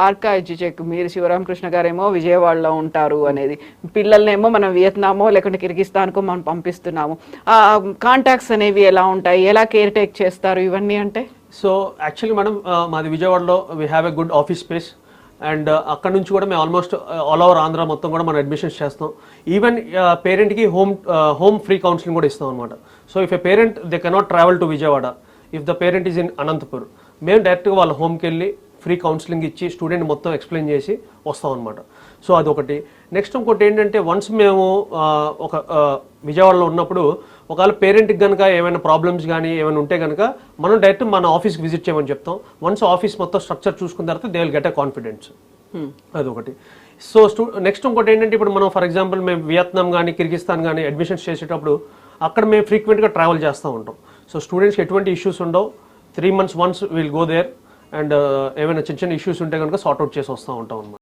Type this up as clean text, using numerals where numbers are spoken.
ఆర్కా ఎడ్యుచెక్ మీరు శివరామకృష్ణ గారేమో విజయవాడలో ఉంటారు అనేది, పిల్లల్నేమో మనం వియత్నామో లేకుంటే కిర్గిస్తాన్కో మనం పంపిస్తున్నాము. కాంటాక్ట్స్ అనేవి ఎలా ఉంటాయి, ఎలా కేర్ టేక్ చేస్తారు ఇవన్నీ అంటే? సో యాక్చువల్లీ మనం మాది విజయవాడలో we have a good office space and అక్కడ నుంచి కూడా మేము ఆల్మోస్ట్ ఆల్ ఓవర్ ఆంధ్ర మొత్తం కూడా మనం అడ్మిషన్స్ చేస్తాం. ఈవెన్ పేరెంట్కి హోమ్ ఫ్రీ కౌన్సిలింగ్ కూడా ఇస్తాం అనమాట. So if a parent they cannot travel to Vijayawada, if the parent is in Anantapur, మేము డైరెక్ట్గా వాళ్ళ హోమ్కి వెళ్ళి ఫ్రీ కౌన్సిలింగ్ ఇచ్చి స్టూడెంట్ మొత్తం ఎక్స్ప్లెయిన్ చేసి వస్తాం అనమాట. సో అదొకటి. నెక్స్ట్ ఇంకోటి ఏంటంటే, వన్స్ మేము ఒక విజయవాడలో ఉన్నప్పుడు ఒకవేళ పేరెంట్కి కనుక ఏమైనా ప్రాబ్లమ్స్ కానీ ఏమైనా ఉంటే కనుక మనం డైరెక్ట్ మన ఆఫీస్కి విజిట్ చేయమని చెప్తాం. వన్స్ ఆఫీస్ మొత్తం స్ట్రక్చర్ చూసుకున్న తర్వాత they will get a confidence. అదొకటి. సో నెక్స్ట్ ఇంకోటి ఏంటంటే, ఇప్పుడు మనం ఫర్ ఎగ్జాంపుల్ మేము వియత్నాం కానీ కిర్గిస్తాన్ కానీ అడ్మిషన్స్ చేసేటప్పుడు అక్కడ మేము ఫ్రీక్వెంట్గా ట్రావెల్ చేస్తూ ఉంటాం. సో స్టూడెంట్స్కి ఎటువంటి ఇష్యూస్ ఉండవు. 3 months once will go there and ఏమైనా చిన్న చిన్న ఇష్యూస్ ఉంటే కనుక సార్ట్అవుట్ చేసి వస్తూ ఉంటాం అన్నమాట.